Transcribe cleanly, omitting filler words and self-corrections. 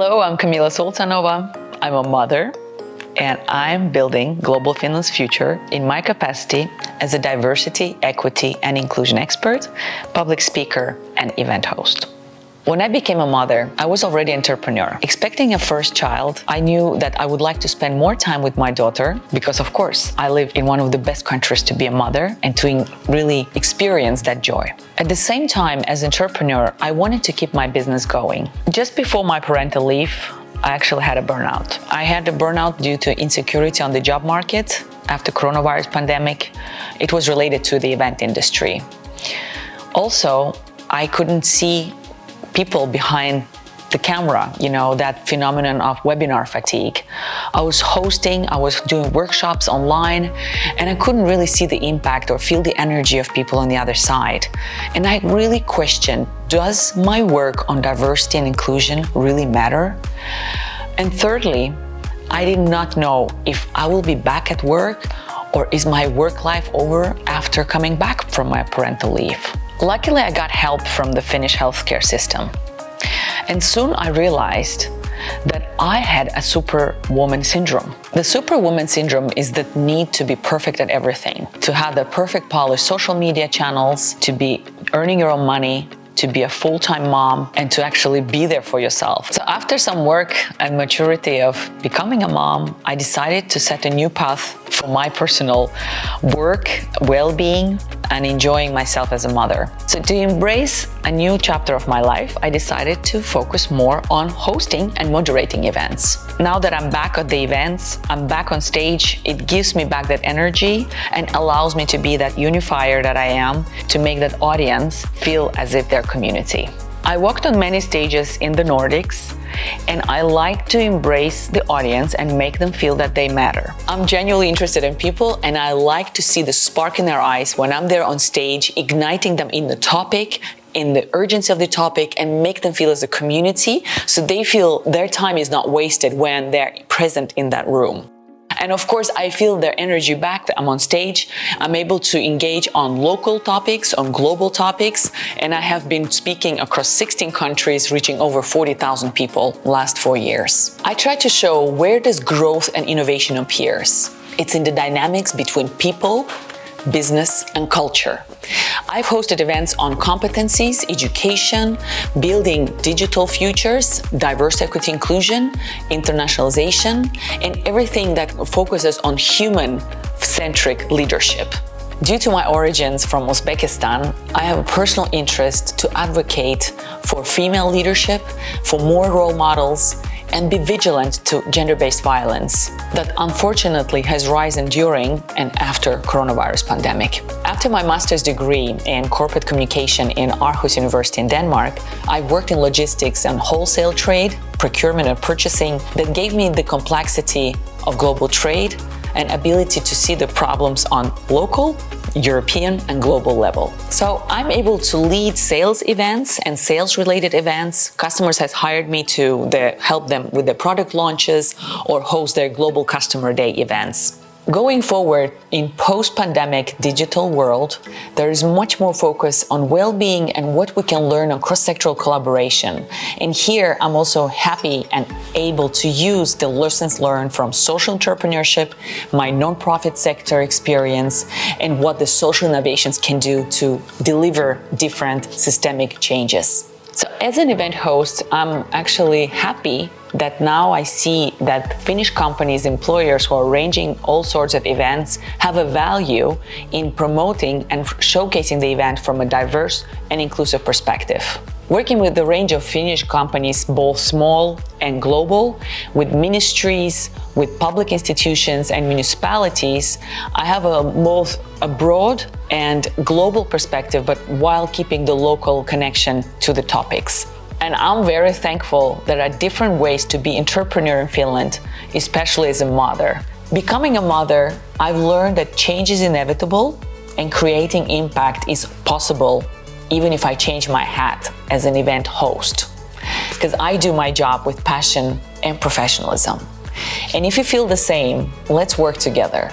Hello, I'm Kamilla Sultanova. I'm a mother and I'm building Global Finland's future in my capacity as a diversity, equity, and inclusion expert, public speaker, and event host. When I became a mother, I was already an entrepreneur. Expecting a first child, I knew that I would like to spend more time with my daughter because, of course, I live in one of the best countries to be a mother and to really experience that joy. At the same time, as an entrepreneur, I wanted to keep my business going. Just before my parental leave, I actually had a burnout. I had a burnout due to insecurity on the job market after coronavirus pandemic. It was related to the event industry. Also, I couldn't see people behind the camera, that phenomenon of webinar fatigue. I was hosting, I was doing workshops online, and I couldn't really see the impact or feel the energy of people on the other side. And I really questioned, does my work on diversity and inclusion really matter? And thirdly, I did not know if I will be back at work or is my work life over after coming back from my parental leave. Luckily, I got help from the Finnish healthcare system. And soon I realized that I had a superwoman syndrome. The superwoman syndrome is the need to be perfect at everything, to have the perfect polished social media channels, to be earning your own money, to be a full-time mom, and to actually be there for yourself. So after some work and maturity of becoming a mom, I decided to set a new path for my personal work, well-being, and enjoying myself as a mother. So to embrace a new chapter of my life, I decided to focus more on hosting and moderating events. Now that I'm back at the events, I'm back on stage, it gives me back that energy and allows me to be that unifier that I am, to make that audience feel as if they're community. I walked on many stages in the Nordics, and I like to embrace the audience and make them feel that they matter. I'm genuinely interested in people, and I like to see the spark in their eyes when I'm there on stage, igniting them in the topic, in the urgency of the topic, and make them feel as a community so they feel their time is not wasted when they're present in that room. And of course, I feel their energy back. I'm on stage, I'm able to engage on local topics, on global topics, and I have been speaking across 16 countries, reaching over 40,000 people last 4 years. I try to show where does growth and innovation appears. It's in the dynamics between people, business, and culture. I've hosted events on competencies, education, building digital futures, diversity, equity, inclusion, internationalization, and everything that focuses on human-centric leadership. Due to my origins from Uzbekistan, I have a personal interest to advocate for female leadership, for more role models, and be vigilant to gender-based violence that unfortunately has risen during and after coronavirus pandemic. After my master's degree in corporate communication in Aarhus University in Denmark, I worked in logistics and wholesale trade, procurement and purchasing that gave me the complexity of global trade and ability to see the problems on local, European, and global level. So I'm able to lead sales events and sales-related events. Customers have hired me to help them with their product launches or host their global customer day events. Going forward, in post-pandemic digital world, there is much more focus on well-being and what we can learn on cross-sectoral collaboration. And here, I'm also happy and able to use the lessons learned from social entrepreneurship, my nonprofit sector experience, and what the social innovations can do to deliver different systemic changes. So as an event host, I'm actually happy that now I see that Finnish companies, employers who are arranging all sorts of events have a value in promoting and showcasing the event from a diverse and inclusive perspective. Working with the range of Finnish companies, both small and global, with ministries, with public institutions and municipalities, I have both a broad and global perspective, but while keeping the local connection to the topics. And I'm very thankful there are different ways to be entrepreneur in Finland, especially as a mother. Becoming a mother, I've learned that change is inevitable and creating impact is possible even if I change my hat as an event host, because I do my job with passion and professionalism. And if you feel the same, let's work together.